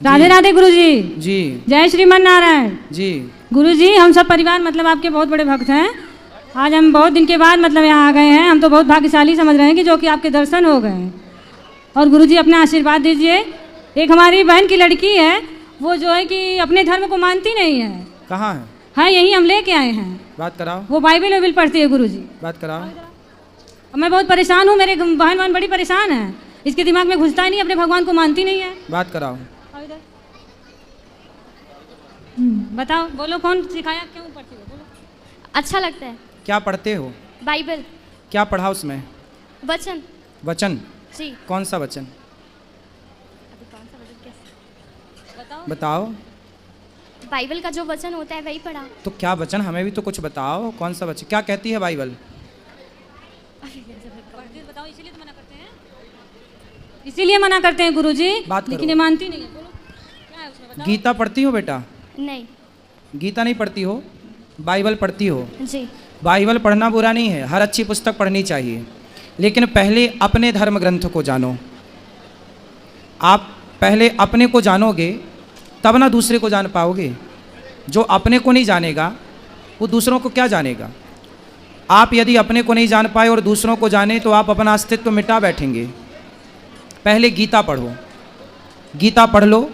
राधे राधे गुरुजी। जी जय श्रीमन नारायण जी। गुरुजी, हम सब परिवार मतलब आपके बहुत बड़े भक्त हैं। आज हम बहुत दिन के बाद मतलब यहाँ आ गए हैं। हम तो बहुत भाग्यशाली समझ रहे हैं कि जो कि आपके दर्शन हो गए हैं। और गुरुजी अपना आशीर्वाद दीजिए। एक हमारी बहन की लड़की है, वो जो है कि अपने धर्म को मानती नहीं है। कहाँ है? हाँ, यही हम लेके आए हैं। बात कराओ। वो बाइबल वाइबल पढ़ती है गुरुजी। बात कराओ। मैं बहुत परेशान हूँ, मेरे बहन बड़ी परेशान है। इसके दिमाग में घुसता ही नहीं, अपने भगवान को मानती नहीं है। बात कराओ। बताओ, बोलो कौन सिखाया, क्यों पढ़ती हो? बोलो। अच्छा लगता है। क्या पढ़ते हो? बाइबल। क्या पढ़ा उसमें? वचन। वचन? जी। कौन सा वचन? अभी कौन सा वचन कैसे बताओ? बताओ। बाइबल का जो वचन होता है वही पढ़ा। तो क्या वचन, हमें भी तो कुछ बताओ। कौन सा वचन, क्या कहती है बाइबल? बताओ, इसीलिए तो मना करते हैं। इसीलिए मना करते हैं गुरुजी। बात करो। लेकिन ये मानती नहीं है। बोलो क्या है उसमें, बताओ। गीता पढ़ती हो बेटा? नहीं। गीता नहीं पढ़ती हो, बाइबल पढ़ती हो। जी। बाइबल पढ़ना बुरा नहीं है, हर अच्छी पुस्तक पढ़नी चाहिए, लेकिन पहले अपने धर्म ग्रंथ को जानो। आप पहले अपने को जानोगे तब ना दूसरे को जान पाओगे। जो अपने को नहीं जानेगा वो दूसरों को क्या जानेगा। आप यदि अपने को नहीं जान पाए और दूसरों को जाने तो आप अपना अस्तित्व मिटा बैठेंगे। पहले गीता पढ़ो, गीता पढ़ लो,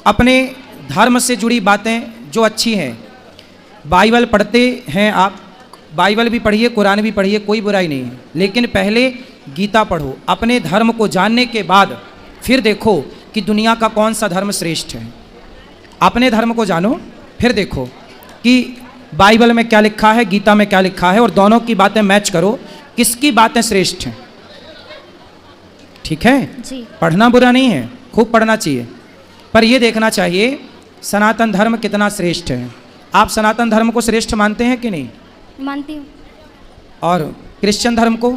अपने धर्म से जुड़ी बातें जो अच्छी हैं। बाइबल पढ़ते हैं आप, बाइबल भी पढ़िए, कुरान भी पढ़िए, कोई बुराई नहीं है, लेकिन पहले गीता पढ़ो। अपने धर्म को जानने के बाद फिर देखो कि दुनिया का कौन सा धर्म श्रेष्ठ है। अपने धर्म को जानो, फिर देखो कि बाइबल में क्या लिखा है, गीता में क्या लिखा है, और दोनों की बातें मैच करो, किसकी बातें श्रेष्ठ हैं। ठीक है जी। पढ़ना बुरा नहीं है, खूब पढ़ना चाहिए, पर यह देखना चाहिए सनातन धर्म कितना श्रेष्ठ है। आप सनातन धर्म को श्रेष्ठ मानते हैं कि नहीं? मानती हूँ। और क्रिश्चियन धर्म को?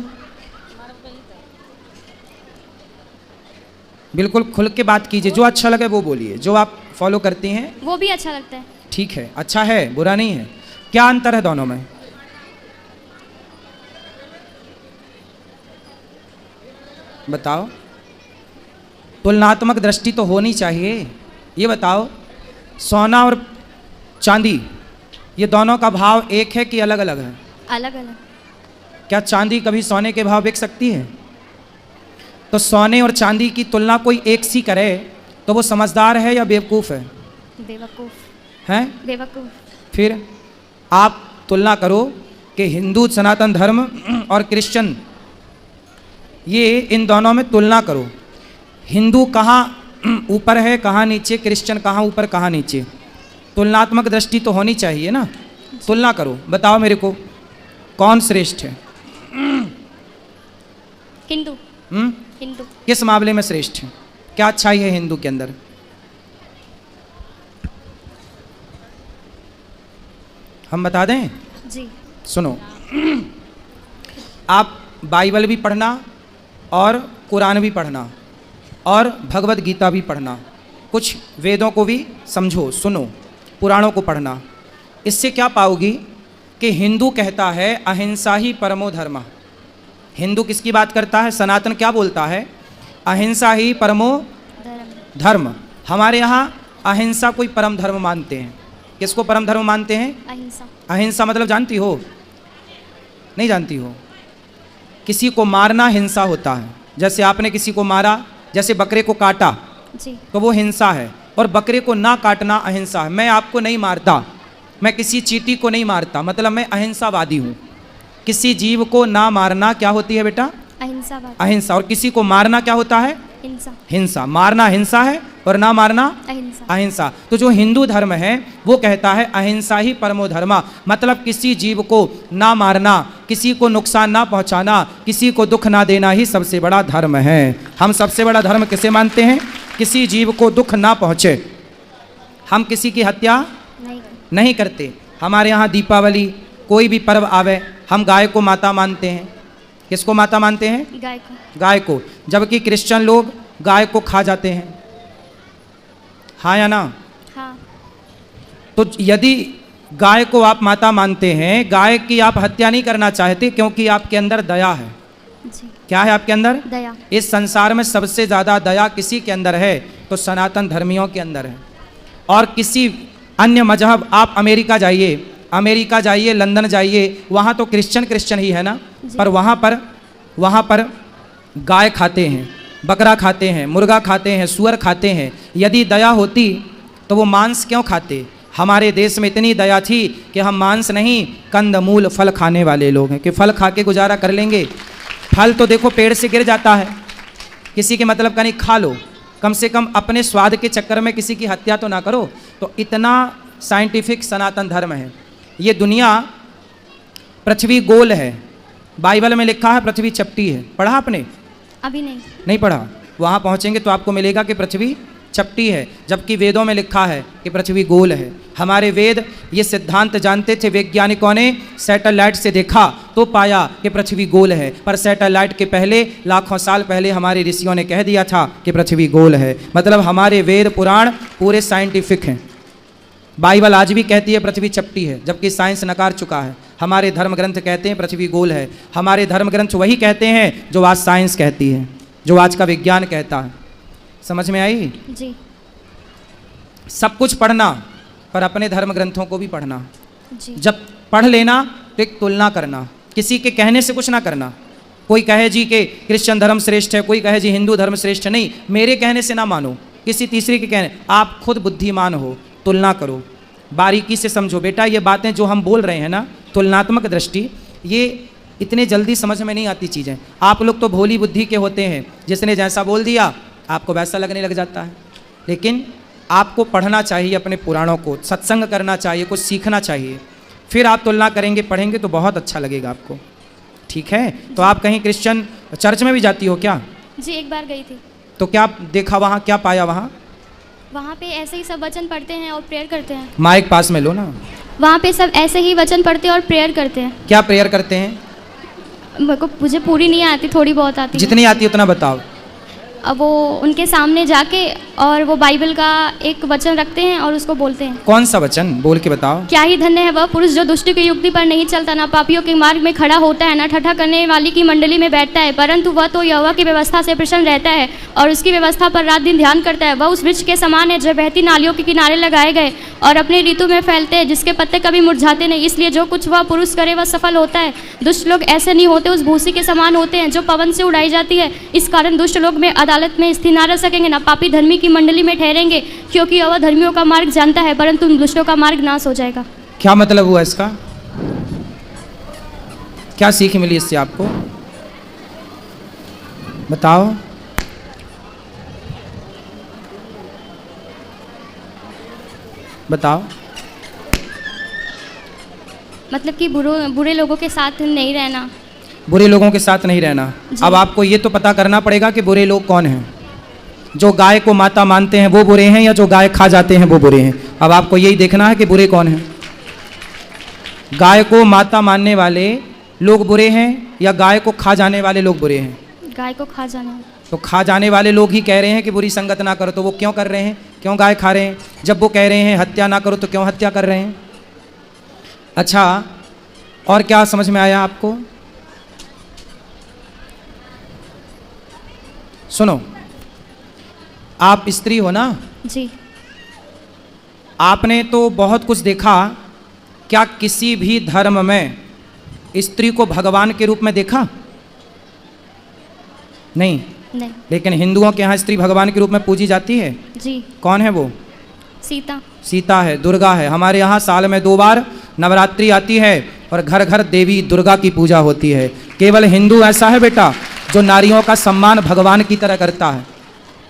बिल्कुल खुल के बात कीजिए, जो अच्छा लगे वो बोलिए। जो आप फॉलो करती हैं वो भी अच्छा लगता है। ठीक है, अच्छा है, बुरा नहीं है। क्या अंतर है दोनों में? बताओ। तुलनात्मक दृष्टि तो होनी चाहिए। ये बताओ, सोना और चांदी, ये दोनों का भाव एक है कि अलग अलग है? अलग अलग। क्या चांदी कभी सोने के भाव बिक सकती है? तो सोने और चांदी की तुलना कोई एक सी करे तो वो समझदार है या बेवकूफ़ है? बेवकूफ़ हैं? बेवकूफ़। फिर आप तुलना करो कि हिंदू सनातन धर्म और क्रिश्चियन, ये इन दोनों में तुलना करो। हिंदू कहाँ ऊपर है, कहाँ नीचे, क्रिश्चियन कहाँ ऊपर कहाँ नीचे। तुलनात्मक दृष्टि तो होनी चाहिए ना। तुलना करो, बताओ मेरे को कौन श्रेष्ठ है? हिंदू। हिंदू। किस मामले में श्रेष्ठ है? क्या अच्छाई है हिंदू के अंदर? हम बता दें? जी। सुनो, आप बाइबल भी पढ़ना और कुरान भी पढ़ना और भगवत गीता भी पढ़ना, कुछ वेदों को भी समझो, सुनो, पुराणों को पढ़ना। इससे क्या पाओगी कि हिंदू कहता है अहिंसा ही परमो धर्म। हिंदू किसकी बात करता है? सनातन क्या बोलता है? अहिंसा ही परमो धर्म। हमारे यहाँ अहिंसा कोई परम धर्म मानते हैं। किसको परम धर्म मानते हैं? अहिंसा। अहिंसा मतलब जानती हो? नहीं जानती हो? किसी को मारना हिंसा होता है। जैसे आपने किसी को मारा, जैसे बकरे को काटा, जी, तो वो हिंसा है। और बकरे को ना काटना अहिंसा है। मैं आपको नहीं मारता, मैं किसी चींटी को नहीं मारता, मतलब मैं अहिंसावादी हूँ। किसी जीव को ना मारना क्या होती है बेटा? अहिंसा। अहिंसा। और किसी को मारना क्या होता है? हिंसा। हिंसा। मारना हिंसा है और ना मारना अहिंसा। अहिंसा। तो जो हिंदू धर्म है वो कहता है अहिंसा ही परमो धर्मा, मतलब किसी जीव को ना मारना, किसी को नुकसान ना पहुंचाना, किसी को दुख ना देना ही सबसे बड़ा धर्म है। हम सबसे बड़ा धर्म किसे मानते हैं? किसी जीव को दुख ना पहुंचे। हम किसी की हत्या नहीं करते। हमारे यहाँ दीपावली, कोई भी पर्व आवे, हम गाय को माता मानते हैं। किसको माता मानते हैं? गाय को। गाय को। जबकि क्रिश्चियन लोग गाय को खा जाते हैं। हाँ या ना? हाँ। तो यदि गाय को आप माता मानते हैं, गाय की आप हत्या नहीं करना चाहते क्योंकि आपके अंदर दया है, जी। क्या है आपके अंदर? दया। इस संसार में सबसे ज़्यादा दया किसी के अंदर है तो सनातन धर्मियों के अंदर है। और किसी अन्य मजहब, आप अमेरिका जाइए, लंदन जाइए, वहाँ तो क्रिश्चियन ही है ना, पर वहाँ पर गाय खाते हैं, बकरा खाते हैं, मुर्गा खाते हैं, सूअर खाते हैं। यदि दया होती तो वो मांस क्यों खाते? हमारे देश में इतनी दया थी कि हम मांस नहीं, कंदमूल फल खाने वाले लोग हैं कि फल खा के गुजारा कर लेंगे। फल तो देखो पेड़ से गिर जाता है, किसी के मतलब का नहीं, खा लो, कम से कम अपने स्वाद के चक्कर में किसी की हत्या तो ना करो। तो इतना साइंटिफिक सनातन धर्म है। ये दुनिया, पृथ्वी गोल है, बाइबल में लिखा है पृथ्वी चपटी है। पढ़ा आपने? अभी नहीं पढ़ा? वहाँ पहुँचेंगे तो आपको मिलेगा कि पृथ्वी चपटी है, जबकि वेदों में लिखा है कि पृथ्वी गोल है। हमारे वेद ये सिद्धांत जानते थे, वैज्ञानिकों ने सैटेलाइट से देखा तो पाया कि पृथ्वी गोल है, पर सैटेलाइट के पहले लाखों साल पहले हमारे ऋषियों ने कह दिया था कि पृथ्वी गोल है। मतलब हमारे वेद पुराण पूरे साइंटिफिक हैं। बाइबल आज भी कहती है पृथ्वी चपटी है, जबकि साइंस नकार चुका है। हमारे धर्म ग्रंथ कहते हैं पृथ्वी गोल है। हमारे धर्म ग्रंथ वही कहते हैं जो आज साइंस कहती है, जो आज का विज्ञान कहता है। समझ में आई? जी। सब कुछ पढ़ना, पर अपने धर्म ग्रंथों को भी पढ़ना। जी। जब पढ़ लेना तो एक तुलना करना, किसी के कहने से कुछ ना करना। कोई कहे जी कि क्रिश्चियन धर्म श्रेष्ठ है, कोई कहे जी हिंदू धर्म श्रेष्ठ है, नहीं, मेरे कहने से ना मानो, किसी तीसरे के कहने। आप खुद बुद्धिमान हो, तुलना करो, बारीकी से समझो। बेटा ये बातें जो हम बोल रहे हैं ना, तुलनात्मक दृष्टि, ये इतने जल्दी समझ में नहीं आती चीज़ें। आप लोग तो भोली बुद्धि के होते हैं, जिसने जैसा बोल दिया आपको वैसा लगने लग जाता है। लेकिन आपको पढ़ना चाहिए अपने पुराणों को, सत्संग करना चाहिए, कुछ सीखना चाहिए, फिर आप तुलना करेंगे, पढ़ेंगे तो बहुत अच्छा लगेगा आपको। ठीक है? तो आप कहीं क्रिश्चियन चर्च में भी जाती हो क्या? जी, एक बार गई थी। तो क्या देखा वहाँ, क्या पाया वहाँ? वहाँ पे ऐसे ही सब वचन पढ़ते हैं और प्रेयर करते हैं। माइक पास में लो ना। वहाँ पे सब ऐसे ही वचन पढ़ते हैं और प्रेयर करते हैं। क्या प्रेयर करते हैं? मुझे पूरी नहीं आती, थोड़ी बहुत आती है। जितनी आती है उतना बताओ। अब वो उनके सामने जाके और वो बाइबल का एक वचन रखते हैं और उसको बोलते हैं। कौन सा वचन? बोल के बताओ। क्या ही धन्य है वह पुरुष जो दुष्ट की युक्ति पर नहीं चलता, ना पापियों के मार्ग में खड़ा होता है, ना ठट्ठा करने वाली की मंडली में बैठता है, परंतु वह तो यहोवा की व्यवस्था से प्रसन्न रहता है और उसकी व्यवस्था पर रात दिन ध्यान करता है। वह उस वृक्ष के समान है जो बहती नालियों के किनारे लगाए गए और अपने ऋतु में फैलते हैं, जिसके पत्ते कभी मुरझाते नहीं। इसलिए जो कुछ वह पुरुष करे वह सफल होता है। दुष्ट लोग ऐसे नहीं होते, उस भूसी के समान होते हैं जो पवन से उड़ाई जाती है। इस कारण दुष्ट लोग में अदालत में स्थिर ना रह सकेंगे, ना पापी धर्मी की मंडली में ठहरेंगे, क्योंकि यह धर्मियों का मार्ग जानता है, परंतु उन दुष्टों का मार्ग नाश हो जाएगा। क्या मतलब हुआ इसका? क्या सीख मिली इससे आपको? बताओ। बताओ। मतलब कि बुरे लोगों के साथ नहीं रहना। बुरे लोगों के साथ नहीं रहना। अब आपको ये तो पता करना पड़ेगा कि बुरे लोग कौन हैं। जो गाय को माता मानते हैं वो बुरे हैं, या जो गाय खा जाते हैं वो बुरे हैं। अब आपको यही देखना है कि बुरे कौन हैं। गाय को माता मानने वाले लोग बुरे हैं या गाय को खा जाने वाले लोग बुरे हैं? गाय को खा जाना। तो खा जाने वाले लोग ही कह रहे हैं कि बुरी संगत ना करो, तो वो क्यों कर रहे हैं? क्यों गाय खा रहे हैं? जब वो कह रहे हैं हत्या ना करो, तो क्यों हत्या कर रहे हैं? अच्छा, और क्या समझ में आया आपको? सुनो, आप स्त्री हो ना? जी। आपने तो बहुत कुछ देखा। क्या किसी भी धर्म में स्त्री को भगवान के रूप में देखा? नहीं। नहीं। लेकिन हिंदुओं के यहाँ स्त्री भगवान के रूप में पूजी जाती है। जी। कौन है वो? सीता। सीता है, दुर्गा है। हमारे यहाँ साल में 2 बार नवरात्रि आती है और घर घर देवी दुर्गा की पूजा होती है। केवल हिंदू ऐसा है बेटा जो नारियों का सम्मान भगवान की तरह करता है,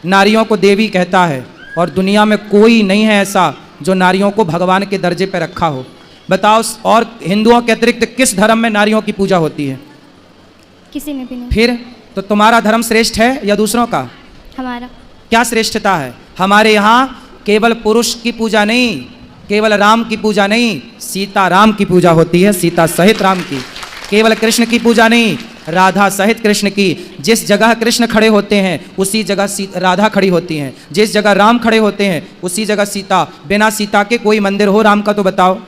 नारियों को देवी कहता है, और दुनिया में कोई नहीं है ऐसा जो नारियों को भगवान के दर्जे पर रखा हो। बताओ, और हिंदुओं के अतिरिक्त किस धर्म में नारियों की पूजा होती है? किसी में भी नहीं। फिर तो तुम्हारा धर्म श्रेष्ठ है या दूसरों का? हमारा। क्या श्रेष्ठता है? हमारे यहाँ केवल पुरुष की पूजा नहीं, केवल राम की पूजा नहीं, सीता राम की पूजा होती है, सीता सहित राम की। केवल कृष्ण की पूजा नहीं, राधा सहित कृष्ण की। जिस जगह कृष्ण खड़े होते हैं उसी जगह राधा खड़ी होती हैं, जिस जगह राम खड़े होते हैं उसी जगह सीता। बिना सीता के कोई मंदिर हो राम का तो बताओ,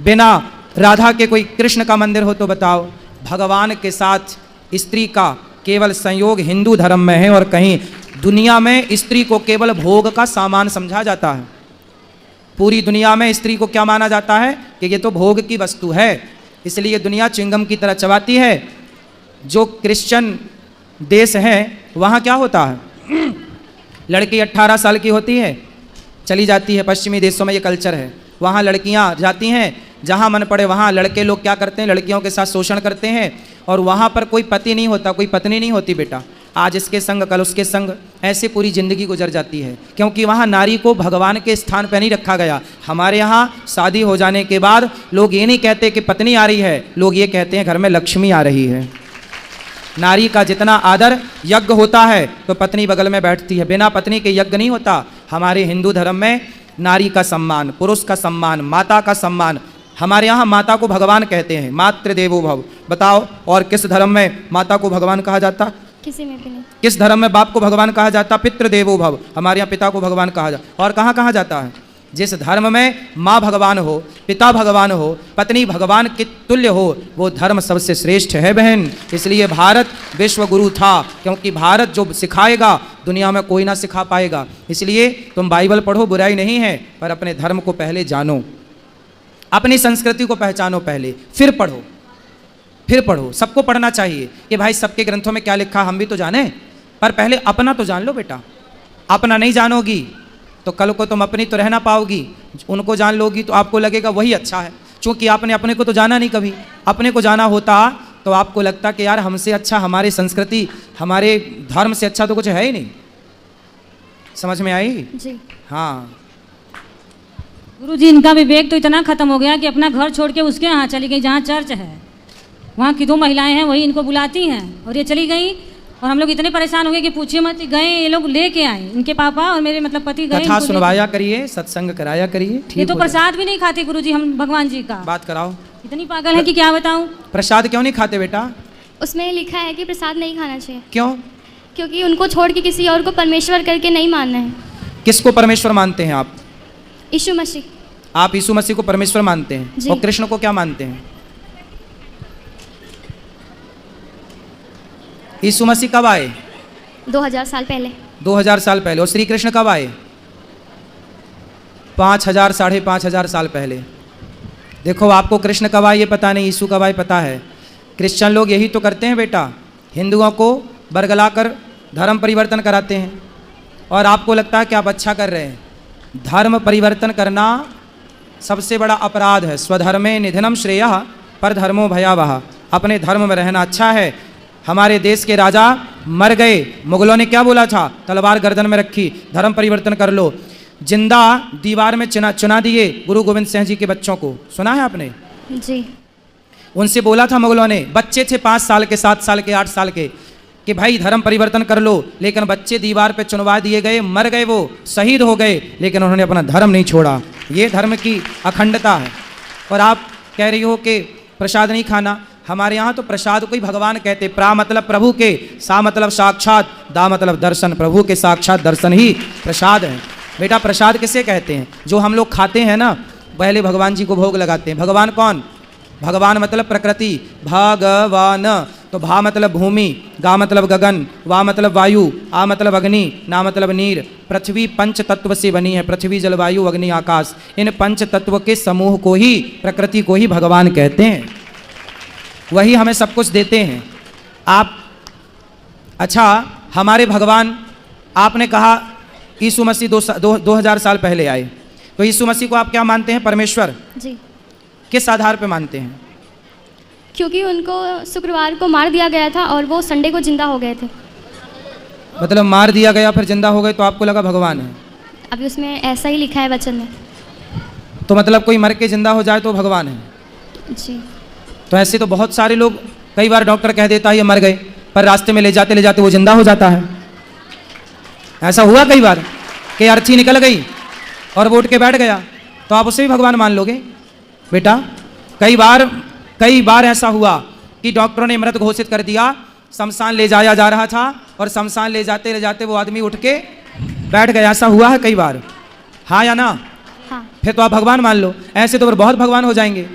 बिना राधा के कोई कृष्ण का मंदिर हो तो बताओ। भगवान के साथ स्त्री का केवल संयोग हिंदू धर्म में है और कहीं दुनिया में स्त्री को केवल भोग का सामान समझा जाता है। पूरी दुनिया में स्त्री को क्या माना जाता है कि ये तो भोग की वस्तु है, इसलिए दुनिया चिंगम की तरह चबाती है। जो क्रिश्चियन देश है वहाँ क्या होता है, लड़की 18 साल की होती है चली जाती है। पश्चिमी देशों में ये कल्चर है, वहाँ लड़कियाँ जाती हैं जहाँ मन पड़े वहाँ लड़के लोग क्या करते हैं, लड़कियों के साथ शोषण करते हैं। और वहाँ पर कोई पति नहीं होता, कोई पत्नी नहीं होती बेटा, आज इसके संग कल उसके संग, ऐसे पूरी ज़िंदगी गुजर जाती है, क्योंकि वहाँ नारी को भगवान के स्थान पर नहीं रखा गया। हमारे यहाँ शादी हो जाने के बाद लोग ये नहीं कहते कि पत्नी आ रही है, लोग ये कहते हैं घर में लक्ष्मी आ रही है। नारी का जितना आदर यज्ञ होता है तो पत्नी बगल में बैठती है, बिना पत्नी के यज्ञ नहीं होता। हमारे हिंदू धर्म में नारी का सम्मान, पुरुष का सम्मान, माता का सम्मान, हमारे यहाँ माता को भगवान कहते हैं, मातृ देवो भव। बताओ और किस धर्म में माता को भगवान कहा जाता? किसी में भी नहीं। किस धर्म में बाप को भगवान कहा जाता? पितृ देवो भव। हमारे यहाँ पिता को भगवान कहा जाता। और कहाँ कहाँ जाता है? जिस धर्म में माँ भगवान हो, पिता भगवान हो, पत्नी भगवान के तुल्य हो, वो धर्म सबसे श्रेष्ठ है बहन। इसलिए भारत विश्व गुरु था, क्योंकि भारत जो सिखाएगा दुनिया में कोई ना सिखा पाएगा। इसलिए तुम बाइबल पढ़ो, बुराई नहीं है, पर अपने धर्म को पहले जानो, अपनी संस्कृति को पहचानो पहले, फिर पढ़ो, फिर पढ़ो। सबको पढ़ना चाहिए कि भाई सबके ग्रंथों में क्या लिखा हम भी तो जाने, पर पहले अपना तो जान लो बेटा। अपना नहीं जानोगी तो कल को तुम अपनी तो रह ना पाओगी, उनको जान लोगी तो आपको लगेगा वही अच्छा है। चूँकि आपने अपने को तो जाना नहीं कभी, अपने को जाना होता तो आपको लगता कि यार हमसे अच्छा, हमारी संस्कृति, हमारे धर्म से अच्छा तो कुछ है ही नहीं। समझ में आई? जी हाँ। गुरुजी इनका विवेक तो इतना खत्म हो गया कि अपना घर छोड़ के उसके यहाँ चली गई जहाँ चर्च है, वहाँ की 2 महिलाएं हैं वही इनको बुलाती हैं और ये चली गई। और हम लोग इतने परेशान हो गए कि पूछिए मत, गए ये लोग लेके आए, इनके पापा और मेरे मतलब पति गए। कथा सुनवाया करिए, सत्संग कराया करिए। ये तो प्रसाद भी नहीं खाते गुरुजी हम भगवान जी का। बात कराओ। इतनी पागल है कि क्या बताऊं। प्रसाद क्यों नहीं खाते बेटा? उसमें लिखा है कि प्रसाद नहीं खाना चाहिए। क्यों? क्योंकि उनको छोड़ के किसी और को परमेश्वर करके नहीं मानना है। किसको परमेश्वर मानते हैं आप? यीशु मसीह। आप यीशु मसीह को परमेश्वर मानते हैं जी। और कृष्ण को क्या मानते हैं? यीशु मसीह कब आए? 2000 साल पहले। 2000 साल पहले। और श्री कृष्ण कब आए? 5000 साढ़े 5000 साल पहले। देखो आपको कृष्ण कब आए ये पता नहीं, यीशु कब आए पता है। क्रिश्चियन लोग यही तो करते हैं बेटा, हिंदुओं को बरगलाकर धर्म परिवर्तन कराते हैं और आपको लगता है कि आप अच्छा कर रहे हैं। धर्म परिवर्तन करना सबसे बड़ा अपराध है। स्वधर्मे निधनम श्रेयः परधर्मो भयावह। अपने धर्म में रहना अच्छा है। हमारे देश के राजा मर गए, मुगलों ने क्या बोला था? तलवार गर्दन में रखी, धर्म परिवर्तन कर लो। जिंदा दीवार में चुना दिए गुरु गोविंद सिंह जी के बच्चों को, सुना है आपने? जी। उनसे बोला था मुगलों ने, बच्चे थे 5 साल के, 7 साल के, 8 साल के, कि भाई धर्म परिवर्तन कर लो, लेकिन बच्चे दीवार पे चुनवा दिए गए, मर गए, वो शहीद हो गए, लेकिन उन्होंने अपना धर्म नहीं छोड़ा। ये धर्म की अखंडता है। और आप कह रही हो कि प्रसाद नहीं खाना। हमारे यहाँ तो प्रसाद को ही भगवान कहते। प्रा मतलब प्रभु के, सा मतलब साक्षात, दा मतलब दर्शन। प्रभु के साक्षात दर्शन ही प्रसाद है बेटा। प्रसाद किसे कहते हैं? जो हम लोग खाते हैं ना, पहले भगवान जी को भोग लगाते हैं। भगवान कौन? भगवान मतलब प्रकृति, भगवान। तो भा मतलब भूमि, गा मतलब गगन, वा मतलब वायु, आ मतलब अग्नि, ना मतलब नीर। पृथ्वी 5 तत्व से बनी है, पृथ्वी जल वायु अग्नि आकाश। इन 5 तत्व के समूह को ही, प्रकृति को ही भगवान कहते हैं। वही हमें सब कुछ देते हैं। आप अच्छा, हमारे भगवान, आपने कहा यीशु मसीह 2000 साल पहले आए, तो यीशु मसीह को आप क्या मानते हैं? परमेश्वर। जी। किस आधार पे मानते हैं? क्योंकि उनको शुक्रवार को मार दिया गया था और वो संडे को जिंदा हो गए थे। मतलब मार दिया गया फिर जिंदा हो गए तो आपको लगा भगवान है? अभी उसमें ऐसा ही लिखा है वचन में। तो मतलब कोई मर के जिंदा हो जाए तो भगवान है? जी। तो ऐसे तो बहुत सारे लोग, कई बार डॉक्टर कह देता है ये मर गए, पर रास्ते में ले जाते वो जिंदा हो जाता है। ऐसा हुआ कई बार कि अर्थी निकल गई और वो उठ के बैठ गया, तो आप उसे भी भगवान मान लोगे बेटा? कई बार ऐसा हुआ कि डॉक्टरों ने मृत घोषित कर दिया, शमशान ले जाया जा रहा था और शमशान ले जाते वो आदमी उठ के बैठ गया। ऐसा हुआ है कई बार, हाँ या ना? हाँ। फिर तो आप भगवान मान लो। ऐसे तो फिर बहुत भगवान हो जाएंगे।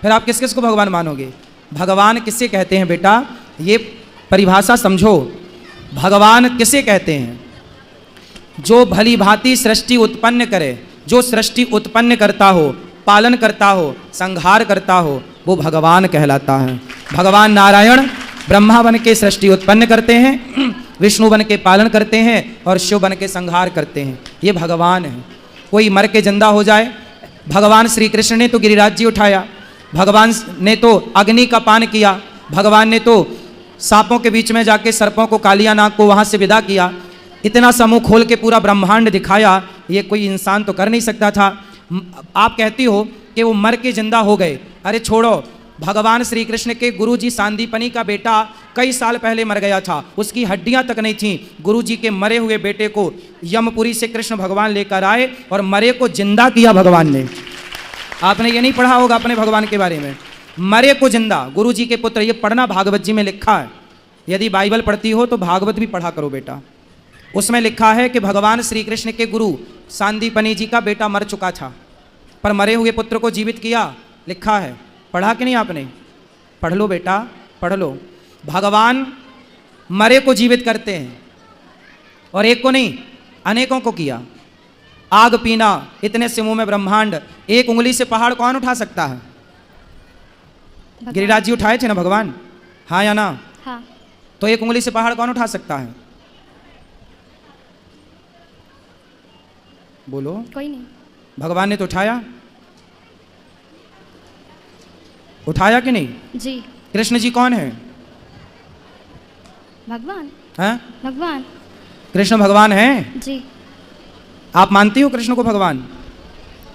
फिर आप किस किस को भगवान मानोगे? भगवान किससे कहते हैं बेटा? ये परिभाषा समझो। भगवान किसे कहते हैं? जो भली भांति सृष्टि उत्पन्न करे, जो सृष्टि उत्पन्न करता हो, पालन करता हो, संहार करता हो, वो भगवान कहलाता है। भगवान नारायण ब्रह्मा बन के सृष्टि उत्पन्न करते हैं, विष्णु बन के पालन करते हैं और शिव बन के संहार करते हैं। ये भगवान है। कोई मर के जिंदा हो जाए, भगवान श्री कृष्ण ने तो गिरिराज जी उठाया, भगवान ने तो अग्नि का पान किया, भगवान ने तो सांपों के बीच में जाके सर्पों को, कालिया नाग को वहाँ से विदा किया, इतना समूह खोल के पूरा ब्रह्मांड दिखाया। ये कोई इंसान तो कर नहीं सकता था। आप कहती हो कि वो मर के जिंदा हो गए, अरे छोड़ो, भगवान श्री कृष्ण के गुरुजी सांदीपनी का बेटा कई साल पहले मर गया था, उसकी हड्डियां तक नहीं थी। गुरुजी के मरे हुए बेटे को यमपुरी से कृष्ण भगवान लेकर आए और मरे को जिंदा किया भगवान ने। आपने ये नहीं पढ़ा होगा अपने भगवान के बारे में, मरे को जिंदा, गुरुजी के पुत्र। ये पढ़ना, भागवत जी में लिखा है। यदि बाइबल पढ़ती हो तो भागवत भी पढ़ा करो बेटा। उसमें लिखा है कि भगवान श्री कृष्ण के गुरु सांदीपनी जी का बेटा मर चुका था, पर मरे हुए पुत्र को जीवित किया, लिखा है। पढ़ा कि नहीं आपने? पढ़ लो बेटा, पढ़ लो। भगवान मरे को जीवित करते हैं, और एक को नहीं, अनेकों को किया। आग पीना, इतने से मुंह में ब्रह्मांड, एक उंगली से पहाड़ कौन उठा सकता है? गिरिराज जी उठाए थे ना भगवान, हाँ या ना? हाँ। तो एक उंगली से पहाड़ कौन उठा सकता है? बोलो। कोई नहीं। भगवान ने तो उठाया, उठाया कि नहीं? जी। कृष्ण जी कौन है? भगवान। हैं? भगवान। कृष्ण भगवान हैं? जी। आप मानती हो कृष्ण को भगवान?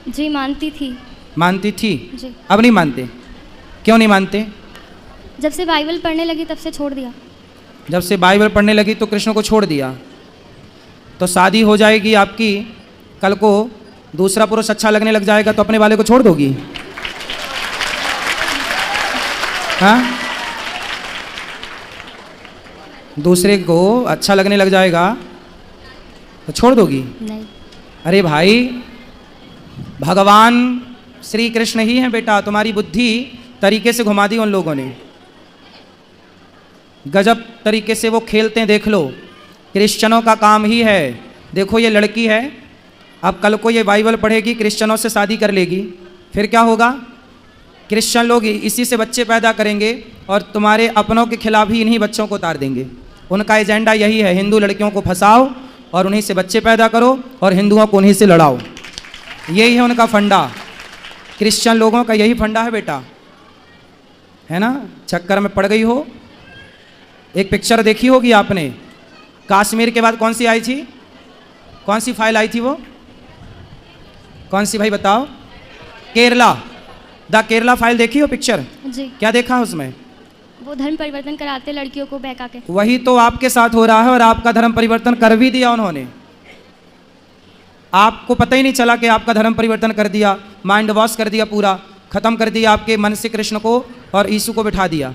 जी मानती थी। मानती थी? जी। अब नहीं मानते? क्यों नहीं मानते? जब से बाइबल पढ़ने लगी तब से छोड़ दिया। जब से बाइबल पढ़ने लगी तो कृष्ण को छोड़ दिया। तो शादी हो जाएगी आपकी, कल को दूसरा पुरुष अच्छा लगने लग जाएगा तो अपने वाले को छोड़ दोगी? हाँ? दूसरे को अच्छा लगने लग जाएगा तो छोड़ दोगी? नहीं। अरे भाई, भगवान श्री कृष्ण ही हैं बेटा। तुम्हारी बुद्धि तरीके से घुमा दी उन लोगों ने, गजब तरीके से वो खेलते हैं। देख लो, क्रिश्चियनों का काम ही है। देखो ये लड़की है, अब कल को ये बाइबल पढ़ेगी, क्रिश्चियनों से शादी कर लेगी, फिर क्या होगा? क्रिश्चियन लोग इसी से बच्चे पैदा करेंगे और तुम्हारे अपनों के खिलाफ ही इन्हीं बच्चों को उतार देंगे। उनका एजेंडा यही है, हिंदू लड़कियों को फंसाओ और उन्हीं से बच्चे पैदा करो और हिंदुओं को उन्हीं से लड़ाओ। यही है उनका फंडा। क्रिश्चियन लोगों का यही फंडा है बेटा, है ना? चक्कर में पड़ गई हो। एक पिक्चर देखी होगी आपने, कश्मीर के बाद कौन सी आई थी? कौन सी फाइल आई थी वो? कौन सी भाई बताओ? केरला, द केरला फाइल देखी हो पिक्चर? जी। क्या देखा उसमें? वो धर्म परिवर्तन कराते लड़कियों को बहका के। वही तो आपके साथ हो रहा है, और आपका धर्म परिवर्तन कर भी दिया उन्होंने। आपको पता ही नहीं चला कि आपका धर्म परिवर्तन कर दिया, माइंड वॉश कर दिया, पूरा खत्म कर दिया आपके मन से कृष्ण को और यीशु को बिठा दिया।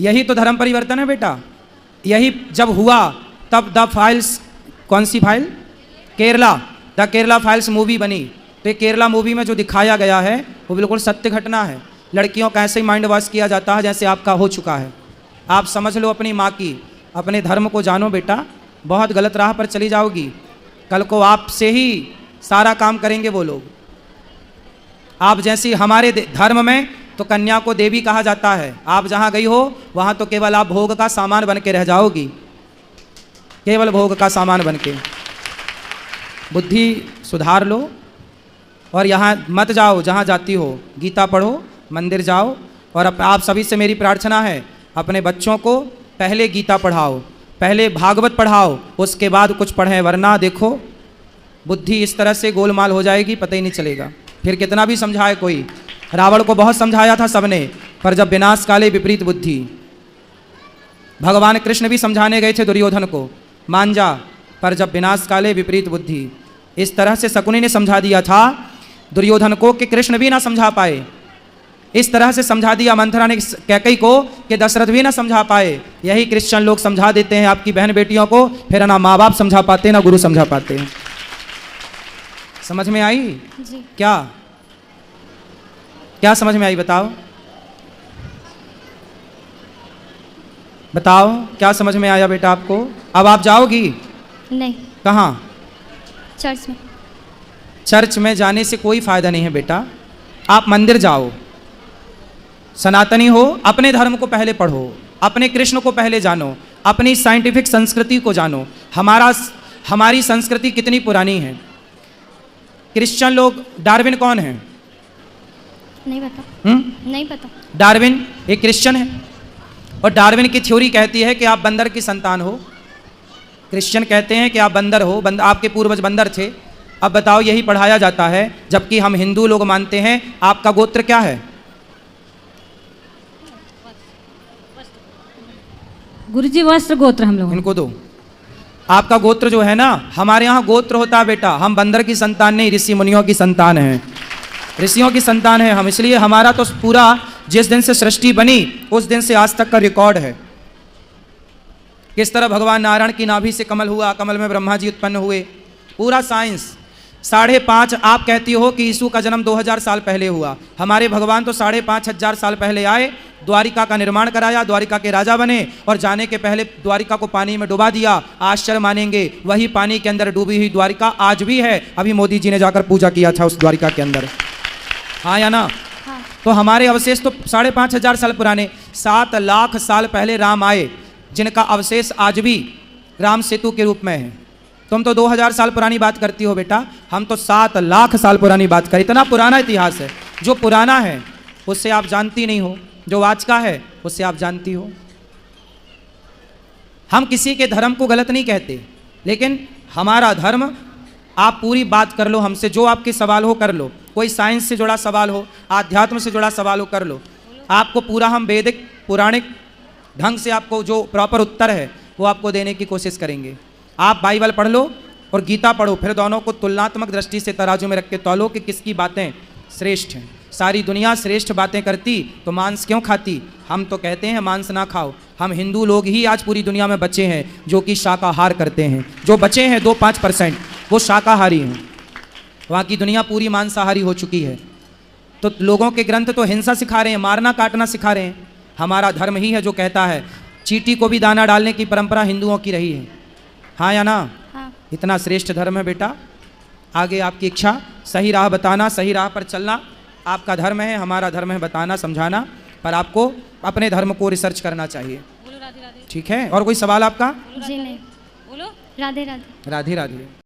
यही तो धर्म परिवर्तन है बेटा। यही जब हुआ तब द फाइल्स, कौन सी file? Kerala, the Kerala files movie बनी। तो ये केरला मूवी में जो दिखाया गया है वो बिल्कुल सत्य घटना है। लड़कियों का ऐसे ही माइंड वॉश किया जाता है जैसे आपका हो चुका है। आप समझ लो अपनी माँ की, अपने धर्म को जानो बेटा, बहुत गलत राह पर चली जाओगी। कल को आपसे ही सारा काम करेंगे वो लोग। आप जैसी हमारे धर्म में तो कन्या को देवी कहा जाता है। आप जहाँ गई हो वहाँ तो केवल आप भोग का सामान बन के रह जाओगी, केवल भोग का सामान बन के। बुद्धि सुधार लो और यहाँ मत जाओ, जहाँ जाती हो गीता पढ़ो, मंदिर जाओ। और आप सभी से मेरी प्रार्थना है, अपने बच्चों को पहले गीता पढ़ाओ, पहले भागवत पढ़ाओ, उसके बाद कुछ पढ़ें, वरना देखो बुद्धि इस तरह से गोलमाल हो जाएगी, पता ही नहीं चलेगा। फिर कितना भी समझाए कोई। रावण को बहुत समझाया था सबने, पर जब विनाश काले विपरीत बुद्धि। भगवान कृष्ण भी समझाने गए थे दुर्योधन को, मान जा, पर जब विनाश काले विपरीत बुद्धि। इस तरह से शकुनी ने समझा दिया था दुर्योधन को कि कृष्ण भी ना समझा पाए। इस तरह से समझा दिया मंथरा ने कैकई को कि दशरथ भी ना समझा पाए। यही क्रिश्चियन लोग समझा देते हैं आपकी बहन बेटियों को, फिर ना माँ बाप समझा पाते ना गुरु समझा पाते। समझ में आई? जी। क्या क्या समझ में आई बताओ? बताओ क्या समझ में आया बेटा आपको? अब आप जाओगी नहीं, कहाँ? चर्च में। चर्च में जाने से कोई फायदा नहीं है बेटा, आप मंदिर जाओ। सनातनी हो, अपने धर्म को पहले पढ़ो, अपने कृष्ण को पहले जानो, अपनी साइंटिफिक संस्कृति को जानो। हमारी संस्कृति कितनी पुरानी है। क्रिश्चियन लोग, डार्विन कौन है? नहीं पता। नहीं पता। डार्विन एक क्रिश्चियन है और डार्विन की थ्योरी कहती है कि आप बंदर की संतान हो। क्रिश्चियन कहते हैं कि आप बंदर हो, आपके पूर्वज बंदर थे। अब बताओ, यही पढ़ाया जाता है, जबकि हम हिंदू लोग मानते हैं आपका गोत्र क्या है? गुरुजी वस्त्र गोत्र हम लोग। इनको दो। आपका गोत्र जो है ना, हमारे यहाँ गोत्र होता है बेटा, हम बंदर की संतान नहीं, ऋषि मुनियों की संतान है, ऋषियों की संतान है हम। इसलिए हमारा तो पूरा जिस दिन से सृष्टि बनी उस दिन से आज तक का रिकॉर्ड है। किस तरह भगवान नारायण की नाभि से कमल हुआ, कमल में ब्रह्मा जी उत्पन्न हुए, पूरा साइंस। 5.5 आप कहती हो कि यीशु का जन्म 2000 साल पहले हुआ, हमारे भगवान तो 5,500 साल पहले आए, द्वारिका का निर्माण कराया, द्वारिका के राजा बने और जाने के पहले द्वारिका को पानी में डुबा दिया। आश्चर्य मानेंगे, वही पानी के अंदर डूबी हुई द्वारिका आज भी है। अभी मोदी जी ने जाकर पूजा किया था उस द्वारिका के अंदर, हाँ या ना? हाँ। तो हमारे अवशेष तो 5,500 साल पुराने। 7 लाख साल पहले राम आए, जिनका अवशेष आज भी राम सेतु के रूप में है। तुम तो 2000 साल पुरानी बात करती हो बेटा, हम तो 7 लाख साल पुरानी बात करें। इतना पुराना इतिहास है। जो पुराना है उससे आप जानती नहीं हो, जो आज का है उससे आप जानती हो। हम किसी के धर्म को गलत नहीं कहते, लेकिन हमारा धर्म, आप पूरी बात कर लो हमसे, जो आपके सवाल हो कर लो। कोई साइंस से जुड़ा सवाल हो, आध्यात्म से जुड़ा सवाल हो, कर लो। आपको पूरा हम वैदिक पौराणिक ढंग से आपको जो प्रॉपर उत्तर है वो आपको देने की कोशिश करेंगे। आप बाइबल पढ़ लो और गीता पढ़ो, फिर दोनों को तुलनात्मक दृष्टि से तराजू में रख के तौलो कि किसकी बातें श्रेष्ठ हैं। सारी दुनिया श्रेष्ठ बातें करती तो मांस क्यों खाती? हम तो कहते हैं मांस ना खाओ। हम हिंदू लोग ही आज पूरी दुनिया में बचे हैं जो कि शाकाहार करते हैं। जो बचे हैं 2-5% वो शाकाहारी हैं, बाकी दुनिया पूरी मांसाहारी हो चुकी है। तो लोगों के ग्रंथ तो हिंसा सिखा रहे हैं, मारना काटना सिखा रहे हैं। हमारा धर्म ही है जो कहता है चींटी को भी दाना डालने की परंपरा हिंदुओं की रही है, हाँ या ना? हाँ। इतना श्रेष्ठ धर्म है बेटा। आगे आपकी इच्छा, सही राह बताना, सही राह पर चलना आपका धर्म है, हमारा धर्म है बताना समझाना, पर आपको अपने धर्म को रिसर्च करना चाहिए। ठीक है? और कोई सवाल आपका? जी नहीं। बोलो राधे राधे। राधे राधे।